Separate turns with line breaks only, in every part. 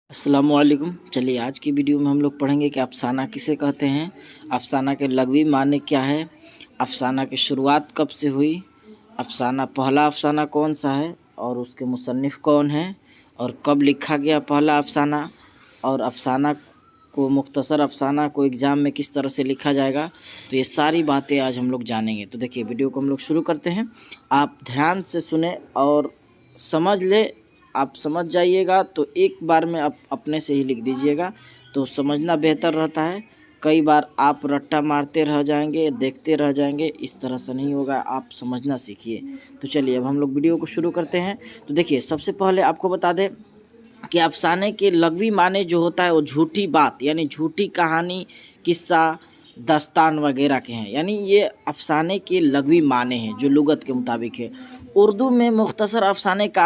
अस्सलामुअलैकुम। चलिए आज की वीडियो में हम लोग पढ़ेंगे कि अफसाना किसे कहते हैं, अफसाना के लग़वी माने क्या है, अफसाना की शुरुआत कब से हुई, अफसाना पहला अफसाना कौन सा है और उसके मुसन्निफ़ कौन हैं और कब लिखा गया पहला अफसाना, और अफसाना को मुख्तसर अफसाना को एग्ज़ाम में किस तरह से लिखा जाएगा। तो ये सारी बातें आज हम लोग जानेंगे। तो देखिए वीडियो को हम लोग शुरू करते हैं। आप ध्यान से सुने और समझ ले। आप समझ जाइएगा तो एक बार में आप अपने से ही लिख दीजिएगा तो समझना बेहतर रहता है। कई बार आप रट्टा मारते रह जाएंगे, देखते रह जाएंगे, इस तरह से नहीं होगा। आप समझना सीखिए। तो चलिए अब हम लोग वीडियो को शुरू करते हैं। तो देखिए सबसे पहले आपको बता दें कि अफसाने के लग़वी माने जो होता है वो झूठी बात यानी झूठी कहानी, किस्सा, दास्तान वगैरह के हैं। यानी ये अफसाने के लग़वी माने हैं जो लुगत के मुताबिक है। उर्दू में मुख्तसर अफसाने का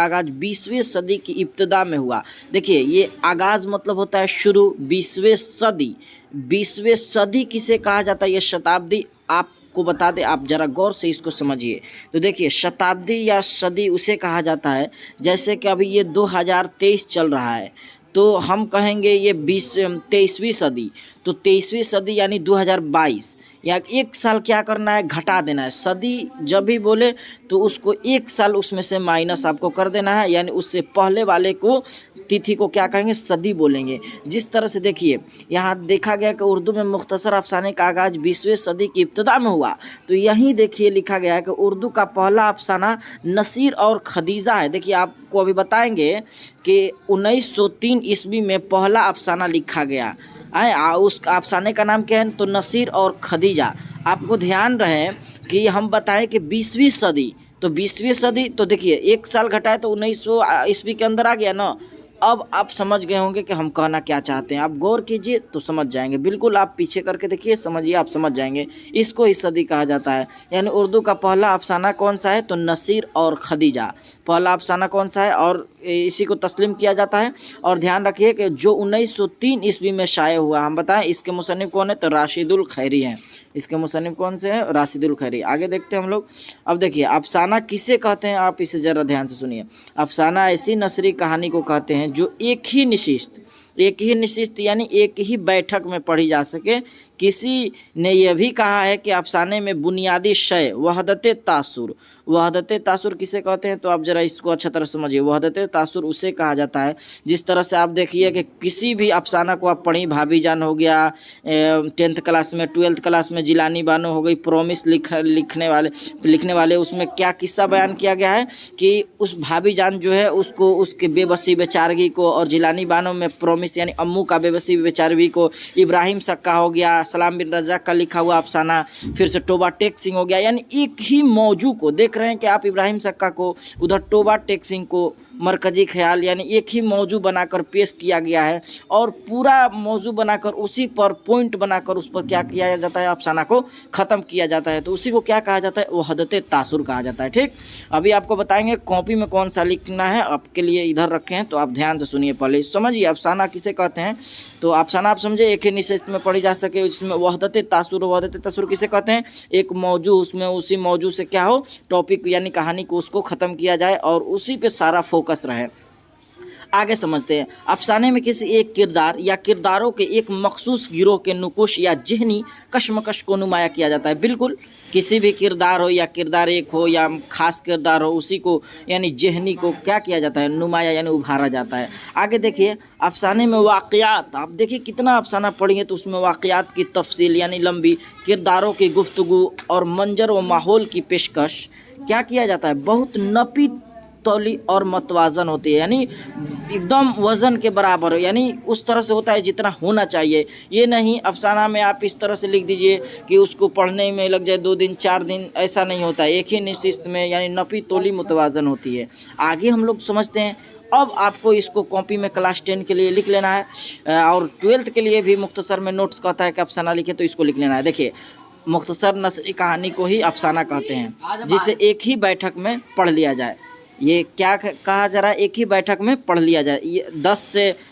आगाज़ 20वीं सदी की इब्तिदा में हुआ। देखिए ये आगाज़ मतलब होता है शुरू, 20वीं सदी। 20वीं सदी किसे कहा जाता है, ये शताब्दी आपको बता दें, आप ज़रा गौर से इसको समझिए। तो देखिए शताब्दी या सदी उसे कहा जाता है जैसे कि अभी ये 2023 चल रहा है तो हम कहेंगे ये 23वीं सदी। तो 23वीं सदी यानी 2022, या एक साल क्या करना है, घटा देना है। सदी जब भी बोले तो उसको एक साल उसमें से माइनस आपको कर देना है, यानी उससे पहले वाले को तिथि को क्या कहेंगे, सदी बोलेंगे। जिस तरह से देखिए यहाँ देखा गया कि उर्दू में मुख्तसर अफसाने का आगाज़ 20वीं सदी की इब्तिदा में हुआ। तो यहीं देखिए लिखा गया है कि उर्दू का पहला अफसाना नसीर और खदीजा है। देखिए आपको अभी बताएंगे कि 1903 ईस्वी में पहला अफसाना लिखा गया है। उस अफसाने का नाम क्या है, तो नसीर और खदीजा। आपको ध्यान रहे कि हम बताएं कि 20वीं सदी, तो 20वीं सदी तो देखिए एक साल घटाए तो 1900 ईस्वी के अंदर आ गया ना। अब आप समझ गए होंगे कि हम कहना क्या चाहते हैं। आप गौर कीजिए तो समझ जाएंगे। बिल्कुल आप पीछे करके देखिए, समझिए, आप समझ जाएंगे। इसको ही सदी कहा जाता है। यानी उर्दू का पहला अफसाना कौन सा है, तो नसीर और खदीजा पहला अफसाना कौन सा है और इसी को तस्लीम किया जाता है। और ध्यान रखिए कि जो 1903 ईस्वी में शाये हुआ, हम बताएं इसके मुसन्निफ़ कौन है, तो राशिदुल खैरी हैं। इसके मुसन्निफ़ कौन से हैं, राशिदुल खैरी। आगे देखते हैं हम लोग। अब देखिए अफसाना किसे कहते हैं, आप इसे ज़रा ध्यान से सुनिए। अफसाना ऐसी नसरी कहानी को कहते हैं जो एक ही निशिस्त यानी एक ही बैठक में पढ़ी जा सके। किसी ने यह भी कहा है कि अफसाने में बुनियादी शय वहदत तासुर किसे कहते हैं, तो आप ज़रा इसको अच्छा तरह समझिए। वहदत तासुर उसे कहा जाता है जिस तरह से आप देखिए कि किसी भी अफसाना को आप पढ़ी, भाभी जान हो गया 10th क्लास में, 12th क्लास में जिलानी बानो हो गई, प्रोमिस लिखने वाले उसमें क्या किस्सा बयान किया गया है कि उस भाभी जान जो है उसको उसके बेबसी बेचारगी को, और जिलानी बानो में प्रोमिस यानी अम्मू का बेबसी बेचारगी को, इब्राहिम सक्का हो गया, सलाम बिन रज़ाक का लिखा हुआ अफसाना, फिर से टोबा टेक सिंह हो गया। यानी एक ही मौजू को देख रहे हैं कि आप इब्राहिम सक्का को, उधर टोबा टेक सिंह को मरकजी ख्याल, यानी एक ही मौजू बनाकर पेश किया गया है और पूरा मौजू बनाकर उसी पर पॉइंट बनाकर उस पर क्या किया जाता है, अफसाना को ख़त्म किया जाता है। तो उसी को क्या कहा जाता है, वहदत तासुर कहा जाता है। ठीक, अभी आपको बताएंगे कॉपी में कौन सा लिखना है, आपके लिए इधर रखे हैं तो आप ध्यान से सुनिए। पहले समझिए अफसाना किसे कहते हैं। तो अफसाना आप समझे एक ही निशिस्त में पढ़ी जा सके, उसमें वहदत तासुर किसे कहते हैं, एक मौजू, उसमें उसी मौजू से क्या हो, टॉपिक यानी कहानी को उसको ख़त्म किया जाए और उसी पे सारा फोकस रहे। आगे समझते हैं। अफसाने में किसी एक किरदार या किरदारों के एक मखसूस गिरोह के नुकुश या जहनी कशमकश को नुमाया किया जाता है। बिल्कुल किसी भी किरदार हो या किरदार एक हो या खास किरदार हो, उसी को यानी जहनी को क्या किया जाता है, नुमाया यानी उभारा जाता है। आगे देखिए अफसाने में वाक़यात, आप देखिए कितना अफसाना पढ़िए तो उसमें वाक़यात की तफसील यानी लंबी, किरदारों की गुफ्तगू और मंजर व माहौल की पेशकश क्या किया जाता है, बहुत नपी तौली और मतवाजन होती है, यानी एकदम वज़न के बराबर हो, यानी उस तरह से होता है जितना होना चाहिए। ये नहीं अफसाना में आप इस तरह से लिख दीजिए कि उसको पढ़ने में लग जाए 2 दिन 4 दिन, ऐसा नहीं होता है। एक ही निशिस्त में यानी नपी तौली मुतवाजन होती है। आगे हम लोग समझते हैं। अब आपको इसको कॉपी में क्लास 10 के लिए लिख लेना है और 12th के लिए भी मुख्तसर में नोट्स कहता है कि अफसाना लिखे तो इसको लिख लेना है। देखिए मुख्तसर नसरी कहानी को ही अफसाना कहते हैं जिसे एक ही बैठक में पढ़ लिया जाए। ये क्या कहा जा रहा है, एक ही बैठक में पढ़ लिया जाए। ये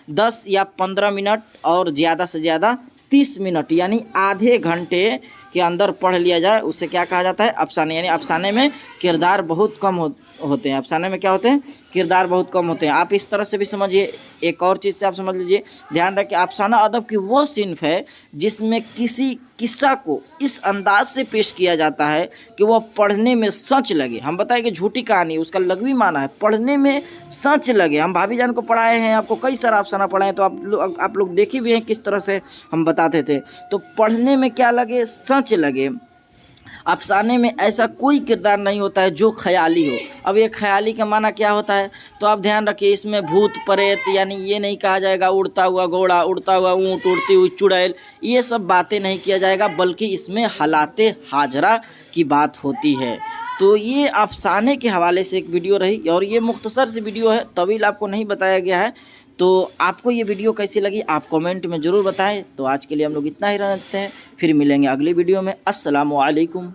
10 या 15 मिनट और ज़्यादा से ज़्यादा 30 मिनट यानी आधे घंटे के अंदर पढ़ लिया जाए, उसे क्या कहा जाता है, अफसाने। यानी अफसाने में किरदार बहुत कम होते हैं, अफसाने में क्या होते हैं, किरदार बहुत कम होते हैं। आप इस तरह से भी समझिए, एक और चीज़ से आप समझ लीजिए, ध्यान रखिए, अफसाना अदब की वो सिन्फ है जिसमें किसी किस्सा को इस अंदाज से पेश किया जाता है कि वह पढ़ने में सच लगे। हम बताएं कि झूठी कहानी, उसका लघवी माना है पढ़ने में सच लगे। हम भाभी जान को पढ़ाए हैं, आपको कई सारा अफसाना पढ़ाए हैं, तो आप लोग देखे भी हैं किस तरह से हम बताते थे। तो पढ़ने में क्या लगे, सच लगे। अफसाने में ऐसा कोई किरदार नहीं होता है जो ख्याली हो। अब ये ख्याली का माना क्या होता है, तो आप ध्यान रखिए, इसमें भूत प्रेत, यानी ये नहीं कहा जाएगा उड़ता हुआ घोड़ा, उड़ता हुआ ऊँट, उड़ती हुई चुड़ैल, ये सब बातें नहीं किया जाएगा, बल्कि इसमें हालाते हाजरा की बात होती है। तो ये अफसाने के हवाले से एक वीडियो रही, और ये मुख्तसर सी वीडियो है, तवील आपको नहीं बताया गया है। तो आपको ये वीडियो कैसी लगी आप कमेंट में ज़रूर बताएं। तो आज के लिए हम लोग इतना ही रखते हैं, फिर मिलेंगे अगली वीडियो में। अस्सलामु अलैकुम।